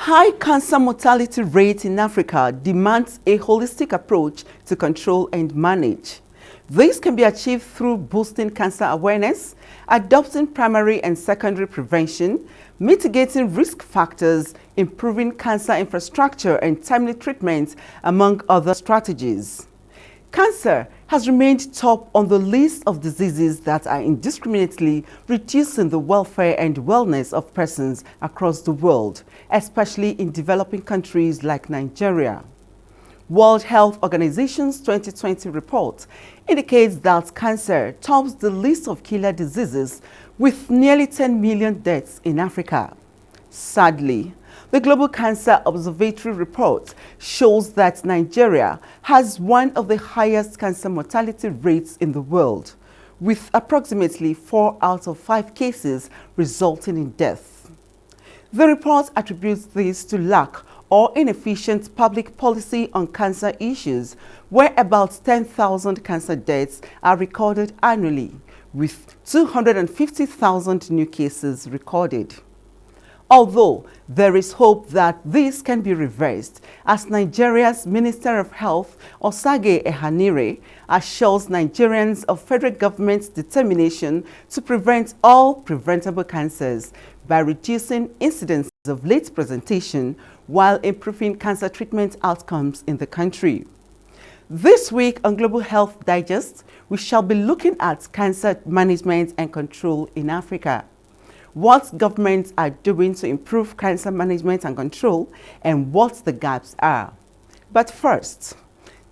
High cancer mortality rate in Africa demands a holistic approach to control and manage. This can be achieved through boosting cancer awareness, adopting primary and secondary prevention, mitigating risk factors, improving cancer infrastructure and timely treatment, among other strategies. Cancer has remained top on the list of diseases that are indiscriminately reducing the welfare and wellness of persons across the world, especially in developing countries like Nigeria. World Health Organization's 2020 report indicates that cancer tops the list of killer diseases with nearly 10 million deaths in Africa. Sadly, the Global Cancer Observatory report shows that Nigeria has one of the highest cancer mortality rates in the world, with approximately 4 out of 5 cases resulting in death. The report attributes this to lack or inefficient public policy on cancer issues, where about 10,000 cancer deaths are recorded annually, with 250,000 new cases recorded. Although there is hope that this can be reversed, as Nigeria's Minister of Health, Osage Ehanire, assures Nigerians of federal government's determination to prevent all preventable cancers by reducing incidences of late presentation while improving cancer treatment outcomes in the country. This week on Global Health Digest, we shall be looking at cancer management and control in Africa, what governments are doing to improve cancer management and control, and what the gaps are. But first,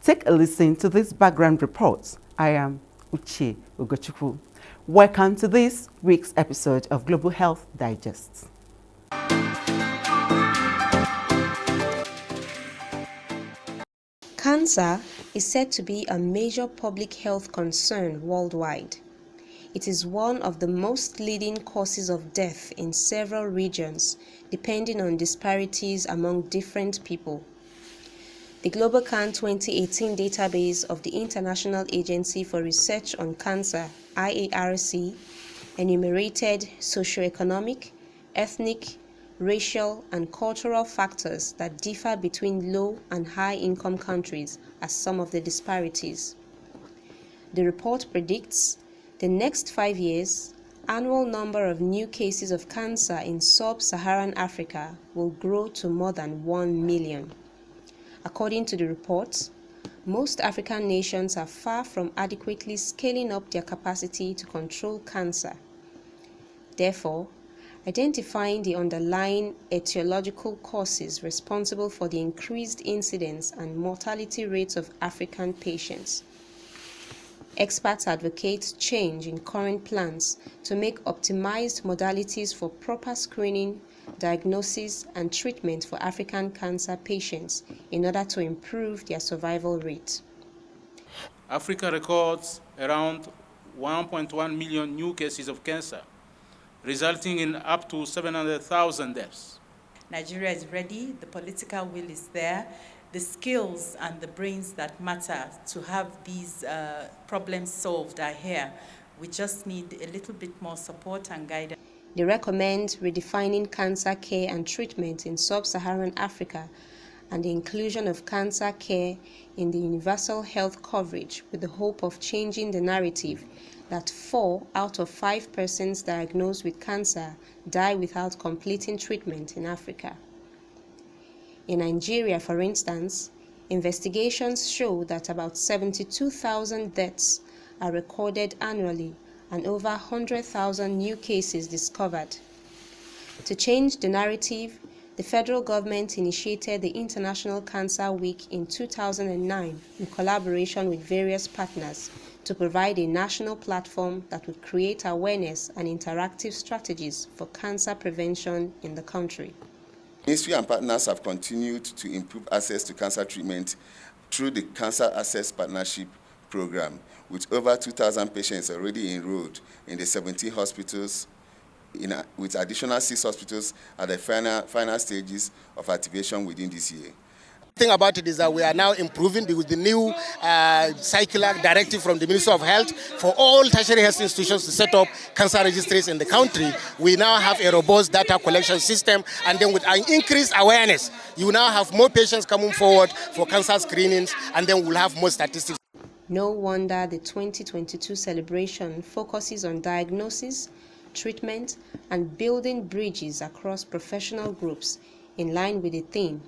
take a listen to this background report. I am Uche Ugochukwu. Welcome to this week's episode of Global Health Digest. Cancer is said to be a major public health concern worldwide. It is one of the most leading causes of death in several regions, depending on disparities among different people. The Global Can 2018 database of the International Agency for Research on Cancer, IARC, enumerated socioeconomic, ethnic, racial, and cultural factors that differ between low and high-income countries as some of the disparities. The report predicts the next 5 years, annual number of new cases of cancer in sub-Saharan Africa will grow to more than 1 million. According to the report, most African nations are far from adequately scaling up their capacity to control cancer. Therefore, identifying the underlying etiological causes responsible for the increased incidence and mortality rates of African patients. Experts advocate change in current plans to make optimized modalities for proper screening, diagnosis, and treatment for African cancer patients in order to improve their survival rate. Africa records around 1.1 million new cases of cancer, resulting in up to 700,000 deaths. Nigeria is ready, the political will is there, the skills and the brains that matter to have these problems solved are here. We just need a little bit more support and guidance. They recommend redefining cancer care and treatment in sub-Saharan Africa and the inclusion of cancer care in the universal health coverage with the hope of changing the narrative that 4 out of 5 persons diagnosed with cancer die without completing treatment in Africa. In Nigeria, for instance, investigations show that about 72,000 deaths are recorded annually and over 100,000 new cases discovered. To change the narrative, the federal government initiated the International Cancer Week in 2009 in collaboration with various partners to provide a national platform that would create awareness and interactive strategies for cancer prevention in the country. Ministry and partners have continued to improve access to cancer treatment through the Cancer Access Partnership Program, with over 2,000 patients already enrolled in the 17 hospitals, with additional 6 hospitals at the final stages of activation within this year. The thing about it is that we are now improving with the new circular directive from the Ministry of Health for all tertiary health institutions to set up cancer registries in the country. We now have a robust data collection system, and then with an increased awareness, you now have more patients coming forward for cancer screenings, and then we'll have more statistics. No wonder the 2022 celebration focuses on diagnosis, treatment, and building bridges across professional groups in line with the theme,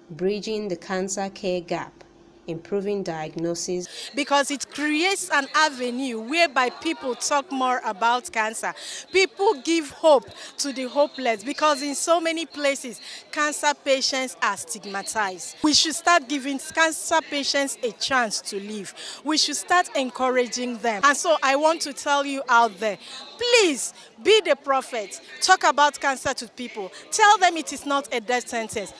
Bridging the Cancer Care Gap, Improving Diagnosis. Because it creates an avenue whereby people talk more about cancer. People give hope to the hopeless, because in so many places, cancer patients are stigmatized. We should start giving cancer patients a chance to live. We should start encouraging them. And so I want to tell you out there, please be the prophet. Talk about cancer to people. Tell them it is not a death sentence.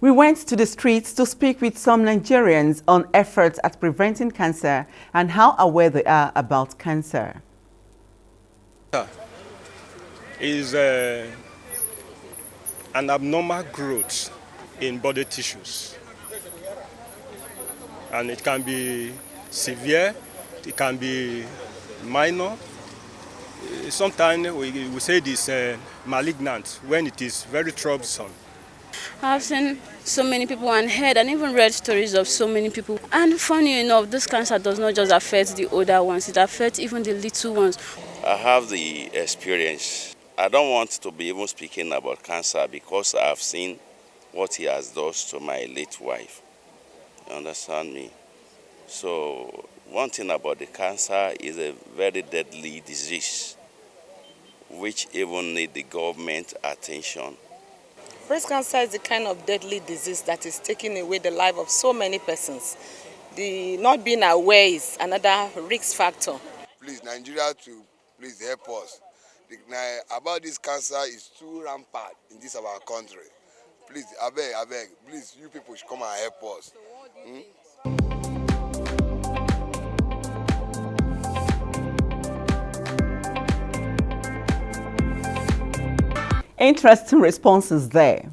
We went to the streets to speak with some Nigerians on efforts at preventing cancer and how aware they are about cancer. Is an abnormal growth in body tissues, and it can be severe, it can be minor. Sometimes we say this malignant when it is very troublesome. I've seen so many people and heard and even read stories of so many people. And funny enough, this cancer does not just affect the older ones, it affects even the little ones. I have the experience. I don't want to be even speaking about cancer because I have seen what he has done to my late wife. You understand me? So one thing about the cancer is a very deadly disease, which even need the government attention. Breast cancer is the kind of deadly disease that is taking away the life of so many persons. The not being aware is another risk factor. Please, Nigeria to please help us. About this cancer is too rampant in this our country. Please, I beg, please, you people should come and help us. Interesting responses there.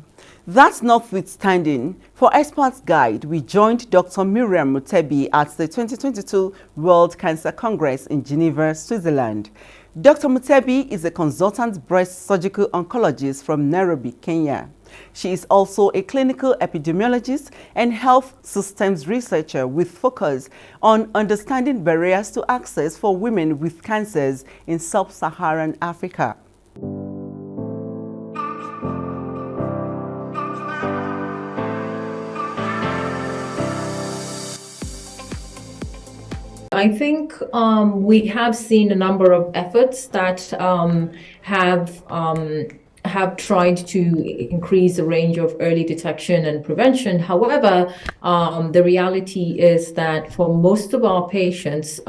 That notwithstanding, for Experts Guide, we joined Dr. Miriam Mutebi at the 2022 World Cancer Congress in Geneva, Switzerland. Dr. Mutebi is a consultant breast surgical oncologist from Nairobi, Kenya. She is also a clinical epidemiologist and health systems researcher with focus on understanding barriers to access for women with cancers in sub-Saharan Africa. I think we have seen a number of efforts that have tried to increase the range of early detection and prevention. However, the reality is that for most of our patients,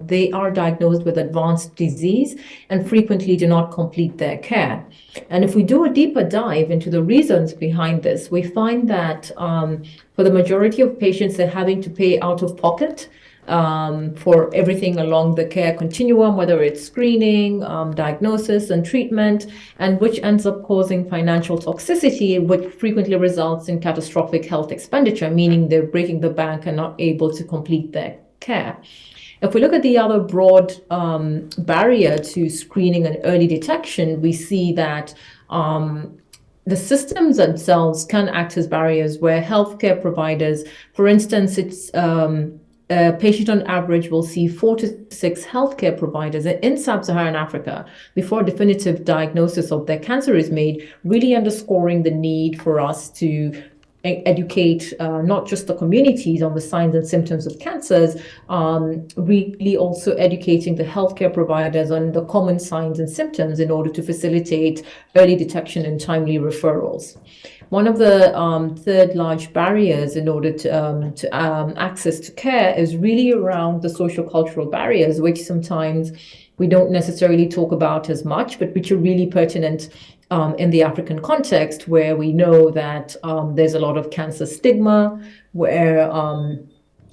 they are diagnosed with advanced disease and frequently do not complete their care. And if we do a deeper dive into the reasons behind this, we find that for the majority of patients, they're having to pay out of pocket for everything along the care continuum, whether it's screening, diagnosis and treatment, and which ends up causing financial toxicity, which frequently results in catastrophic health expenditure, meaning they're breaking the bank and not able to complete their care. If we look at the other broad barrier to screening and early detection, we see that the systems themselves can act as barriers where healthcare providers, for instance, a patient on average will see 4 to 6 healthcare providers in sub-Saharan Africa before a definitive diagnosis of their cancer is made, really underscoring the need for us to educate not just the communities on the signs and symptoms of cancers, really also educating the healthcare providers on the common signs and symptoms in order to facilitate early detection and timely referrals. One of the third large barriers in order to access to care is really around the social cultural barriers, which sometimes we don't necessarily talk about as much, but which are really pertinent in the African context, where we know that there's a lot of cancer stigma, where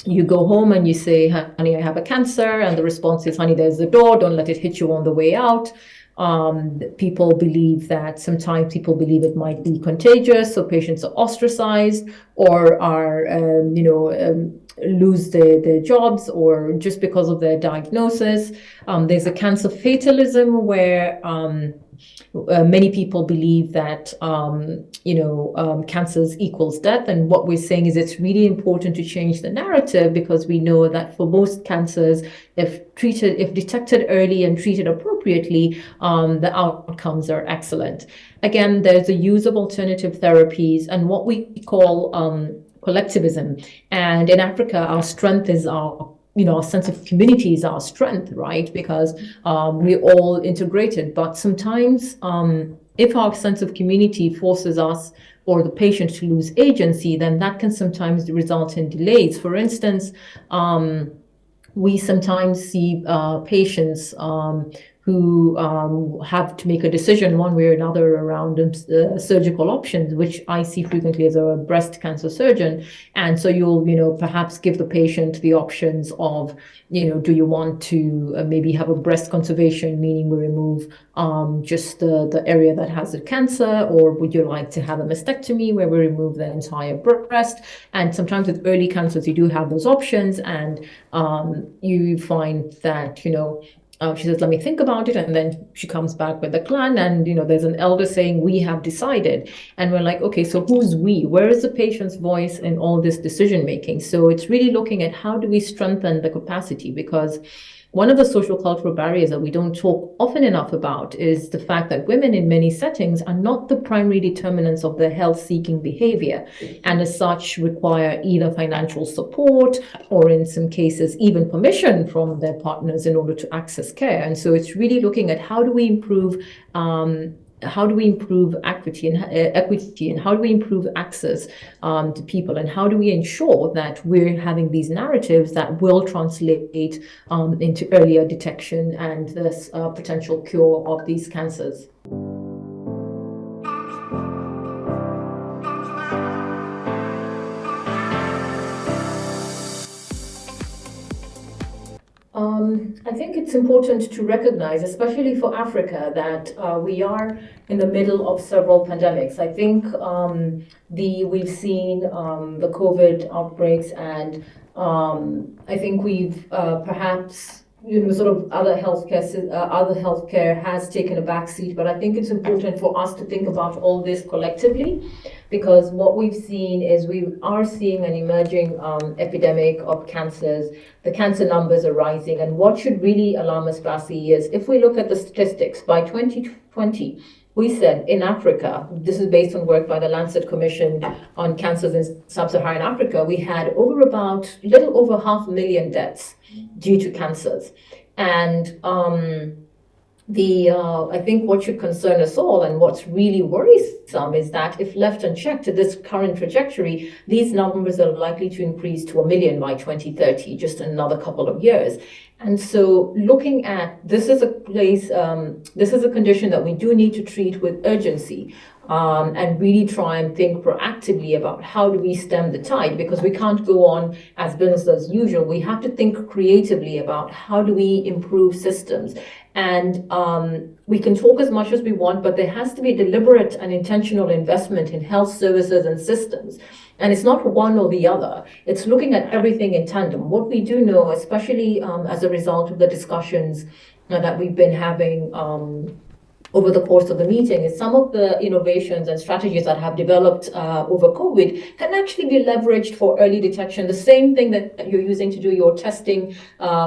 you go home and you say, honey, I have a cancer, and the response is, honey, there's the door, don't let it hit you on the way out. People believe that sometimes people believe it might be contagious, so patients are ostracized or are, lose their jobs or just because of their diagnosis. There's a cancer fatalism where many people believe that cancers equals death, and what we're saying is it's really important to change the narrative, because we know that for most cancers, if detected early and treated appropriately, the outcomes are excellent. Again, there's the use of alternative therapies and what we call collectivism. And in Africa, our strength is our sense of community is our strength, right? Because we're all integrated. But sometimes if our sense of community forces us or the patient to lose agency, then that can sometimes result in delays. For instance, we sometimes see patients who have to make a decision one way or another around surgical options, which I see frequently as a breast cancer surgeon. And so you'll, perhaps give the patient the options of, do you want to maybe have a breast conservation, meaning we remove just the area that has the cancer, or would you like to have a mastectomy where we remove the entire breast? And sometimes with early cancers, you do have those options, and you find that, she says, let me think about it. And then she comes back with a plan. And, there's an elder saying, we have decided. And we're like, okay, so who's we? Where is the patient's voice in all this decision making? So it's really looking at how do we strengthen the capacity, because one of the social cultural barriers that we don't talk often enough about is the fact that women in many settings are not the primary determinants of their health-seeking behavior, and as such require either financial support or in some cases even permission from their partners in order to access care. And so it's really looking at how do we improve equity and how do we improve access to people, and how do we ensure that we're having these narratives that will translate into earlier detection and this potential cure of these cancers. I think it's important to recognize, especially for Africa, that we are in the middle of several pandemics. I think we've seen the COVID outbreaks, and I think we've perhaps sort of other healthcare has taken a backseat. But I think it's important for us to think about all this collectively, because what we've seen is we are seeing an emerging epidemic of cancers. The cancer numbers are rising, and what should really alarm us, Basi, is if we look at the statistics, by 2020, we said in Africa, this is based on work by the Lancet Commission on Cancers in Sub-Saharan Africa, we had little over 500,000 deaths due to cancers. And I think what should concern us all and what's really worrisome is that if left unchecked to this current trajectory, these numbers are likely to increase to 1 million by 2030, just another couple of years. And so looking at this is a condition that we do need to treat with urgency. And really try and think proactively about how do we stem the tide, because we can't go on as business as usual. We have to think creatively about how do we improve systems. And we can talk as much as we want, but there has to be deliberate and intentional investment in health services and systems. And it's not one or the other. It's looking at everything in tandem. What we do know, especially as a result of the discussions that we've been having over the course of the meeting, is some of the innovations and strategies that have developed over COVID can actually be leveraged for early detection. The same thing that you're using to do your testing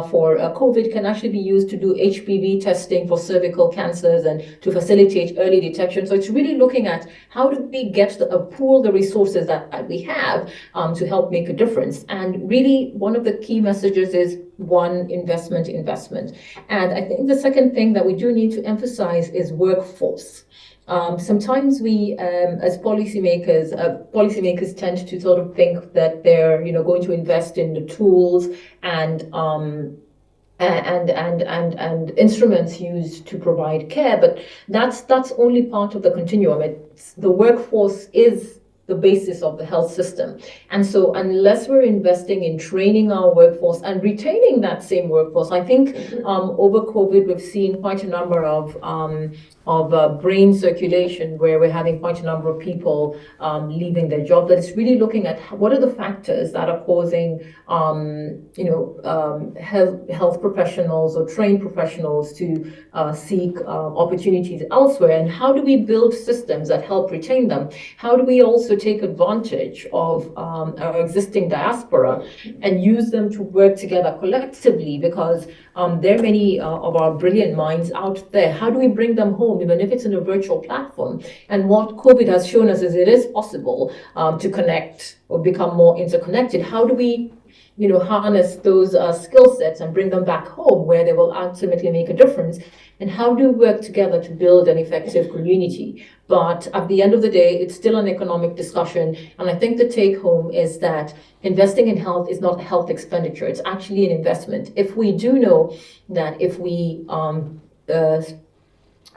for COVID can actually be used to do HPV testing for cervical cancers and to facilitate early detection. So it's really looking at how do we get pool the resources that we have to help make a difference. And really one of the key messages is one, investment. And I think the second thing that we do need to emphasize is workforce. Sometimes we, as policymakers tend to sort of think that they're, going to invest in the tools and instruments used to provide care, but that's only part of the continuum. The workforce is the basis of the health system. And so unless we're investing in training our workforce and retaining that same workforce, I think over COVID, we've seen quite a number of brain circulation where we're having quite a number of people leaving their job. But it's really looking at what are the factors that are causing health professionals or trained professionals to seek opportunities elsewhere, and how do we build systems that help retain them? How do we also take advantage of our existing diaspora and use them to work together collectively? Because there are many of our brilliant minds out there. How do we bring them home, even if it's in a virtual platform? And what COVID has shown us is it is possible to connect or become more interconnected. How do we harness those skill sets and bring them back home where they will ultimately make a difference? And how do we work together to build an effective community? But at the end of the day, it's still an economic discussion. And I think the take home is that investing in health is not a health expenditure. It's actually an investment. If we do know that if we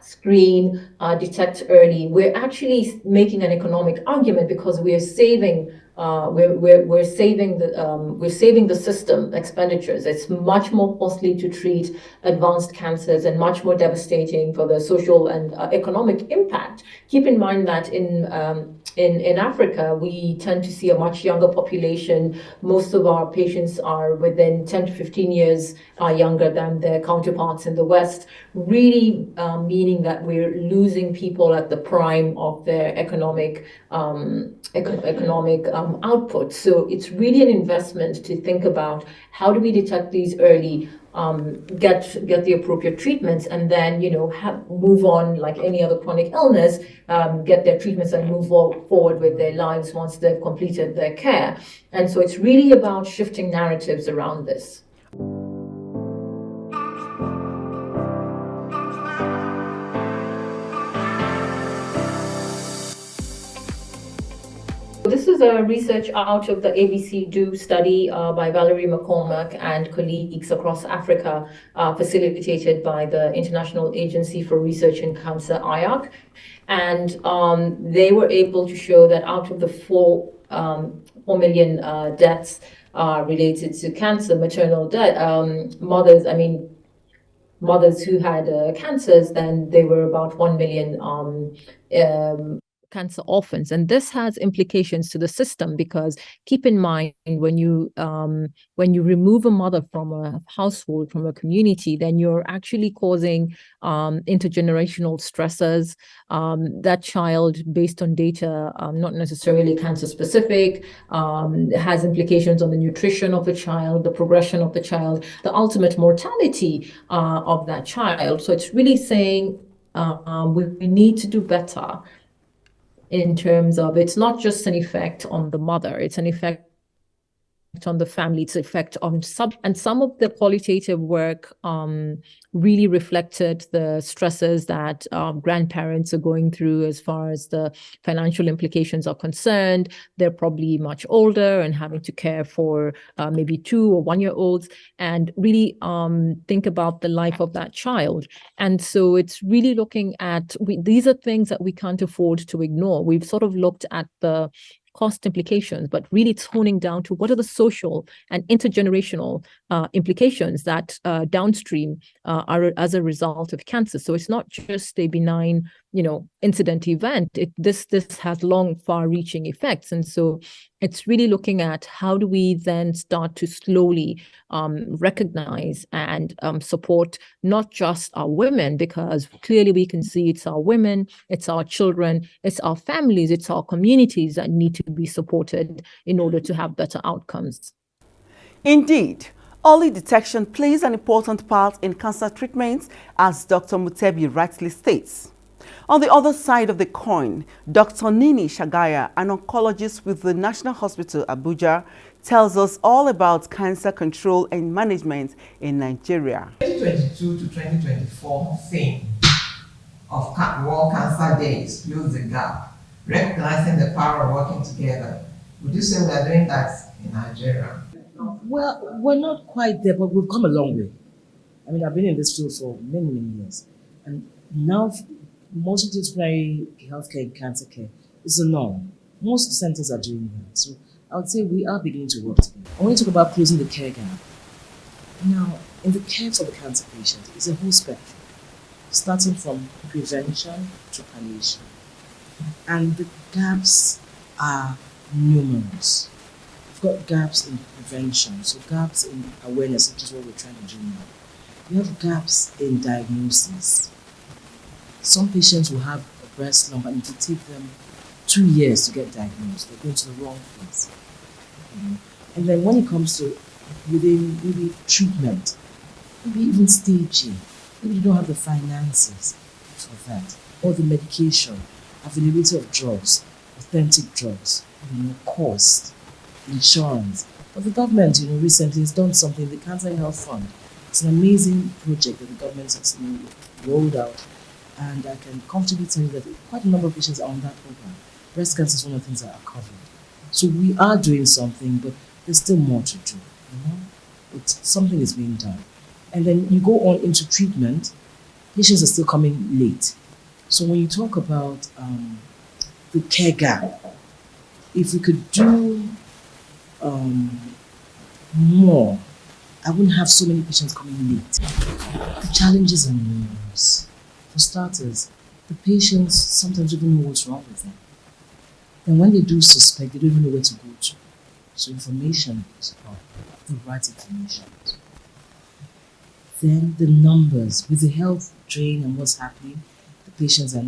screen, detect early, we're actually making an economic argument because we are saving we're saving the system expenditures. It's much more costly to treat advanced cancers and much more devastating for the social and economic impact. Keep in mind that in Africa, we tend to see a much younger population. Most of our patients are within 10 to 15 years younger than their counterparts in the West, really meaning that we're losing people at the prime of their economic output. So it's really an investment to think about how do we detect these early, get the appropriate treatments, and then move on like any other chronic illness, get their treatments and move forward with their lives once they've completed their care. And so it's really about shifting narratives around this. This is a research out of the ABC Do study by Valerie McCormack and colleagues across Africa, facilitated by the International Agency for Research in Cancer, IARC. And they were able to show that out of the 4 million deaths related to cancer, maternal death, mothers who had cancers, then they were about 1 million cancer orphans. And this has implications to the system, because keep in mind, when you remove a mother from a household, from a community, then you're actually causing intergenerational stressors. That child, based on data, not necessarily cancer specific, has implications on the nutrition of the child, the progression of the child, the ultimate mortality of that child. So it's really saying we need to do better in terms of, it's not just an effect on the mother, it's an effect on the family, its effect on some of the qualitative work really reflected the stresses that grandparents are going through as far as the financial implications are concerned. They're probably much older and having to care for maybe 2 or 1-year-olds, and really think about the life of that child. And so it's really looking at, these are things that we can't afford to ignore. We've sort of looked at the cost implications, but really it's honing down to what are the social and intergenerational implications that downstream are as a result of cancer. So it's not just a benign, incident event. This has long, far-reaching effects. And so it's really looking at how do we then start to slowly recognize and support not just our women, because clearly we can see it's our women, it's our children, it's our families, it's our communities that need to be supported in order to have better outcomes. Indeed, early detection plays an important part in cancer treatment, as Dr. Mutebi rightly states. On the other side of the coin, Dr. Nini Shagaya, an oncologist with the National Hospital Abuja, tells us all about cancer control and management in Nigeria. 2022 to 2024 theme of World Cancer Day is Close the Gap, recognizing the power of working together. Would you say we are doing that in Nigeria? Well, we're not quite there, but we've come a long way. I mean, I've been in this field for many, many years. And now, multidisciplinary healthcare and cancer care is the norm. Most centers are doing that. So I would say we are beginning to work together. I want to talk about closing the care gap. Now, in the care for the cancer patient, it's a whole spectrum, starting from prevention to palliation. And the gaps are numerous. We've got gaps in prevention, so gaps in awareness, which is what we're trying to do now. We have gaps in diagnosis. Some patients will have a breast lump and it will take them 2 years to get diagnosed. They're going to the wrong place. And then when it comes to within maybe treatment, maybe even staging, maybe you don't have the finances for that, or the medication, availability of drugs, authentic drugs, cost, insurance. But the government, recently has done something, the Cancer Health Fund. It's an amazing project that the government has rolled out, and I can comfortably tell you that quite a number of patients are on that program. Breast cancer is one of the things that are covered. So we are doing something, but there's still more to do. Something is being done. And then you go on into treatment, patients are still coming late. So when you talk about the care gap, if we could do more, I wouldn't have so many patients coming late. The challenges are numerous. For starters, the patients sometimes don't know what's wrong with them. And when they do suspect, they don't even know where to go to. So information is about the right information. Then the numbers, with the health drain and what's happening, the patients are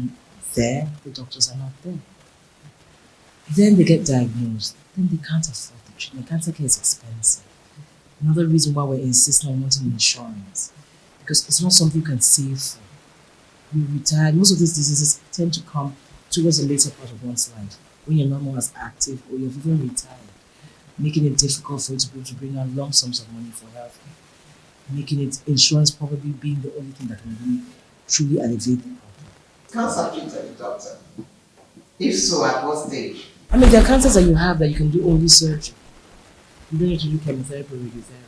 there, the doctors are not there. Then they get diagnosed, then they can't afford the treatment. Cancer care is expensive. Another reason why we're insisting on wanting insurance, because it's not something you can save for. You retire, most of these diseases tend to come towards the later part of one's life, when you're not more as active or you've even retired, making it difficult for you to be able to bring out lump sums of money for health, making it insurance probably being the only thing that can really truly elevate the problem. Cancer treated, doctor? If so, at what stage? I mean, there are cancers that you have that you can do only surgery. You don't need to do chemotherapy or radiotherapy.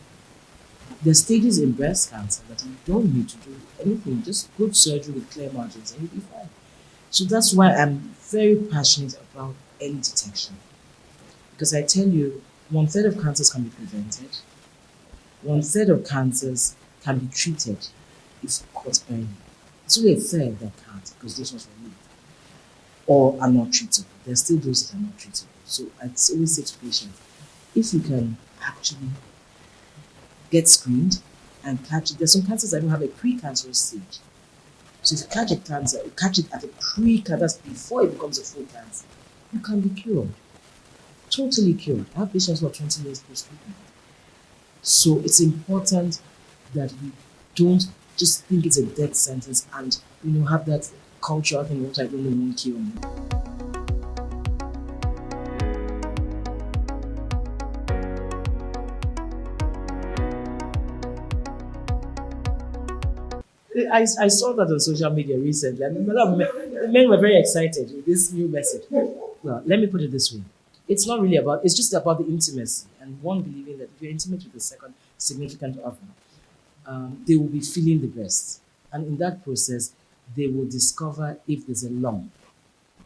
There are stages in breast cancer that you don't need to do anything, just good surgery with clear margins and you'll be fine. So that's why I'm very passionate about early detection. Because I tell you, 1/3 of cancers can be prevented, 1/3 of cancers can be treated if caught early. It's only 1/3 that can't, because those ones are late or are not treatable. There are still those that are not treatable. So I always say to patients, if you can actually get screened and catch it, there's some cancers that don't have a precancerous stage. So if you catch a cancer, you catch it at a pre-cancer, before it becomes a full cancer, you can be cured. Totally cured. I have patients who are 20 years post-treatment. So it's important that we don't just think it's a death sentence and have that cultural thing, what I don't know won't kill me. I saw that on social media recently, and a lot of men were very excited with this new message. Well, let me put it this way. It's not really about, it's just about the intimacy, and one believing that if you're intimate with the second significant other, they will be feeling the best. And in that process, they will discover if there's a lump.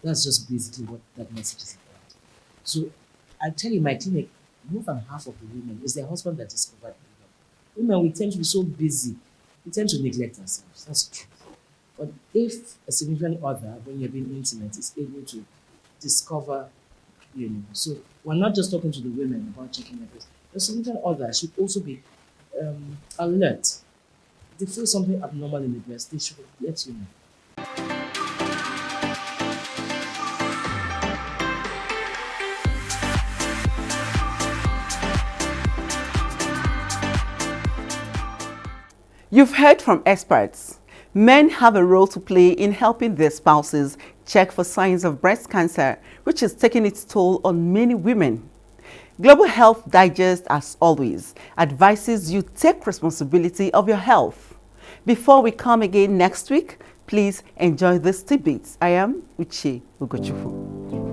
That's just basically what that message is about. So I tell you, my clinic, more than half of the women, is their husband that discovered the lump. Women, we tend to be so busy. We tend to neglect ourselves. That's true. But if a significant other, when you're being intimate, is able to discover, so we're not just talking to the women about checking their breast. The significant other should also be alert. If they feel something abnormal in the breast, they should let you know. You've heard from experts. Men have a role to play in helping their spouses check for signs of breast cancer, which is taking its toll on many women. Global Health Digest, as always, advises you take responsibility of your health. Before we come again next week, please enjoy this tidbits. I am Uche Ugochukwu.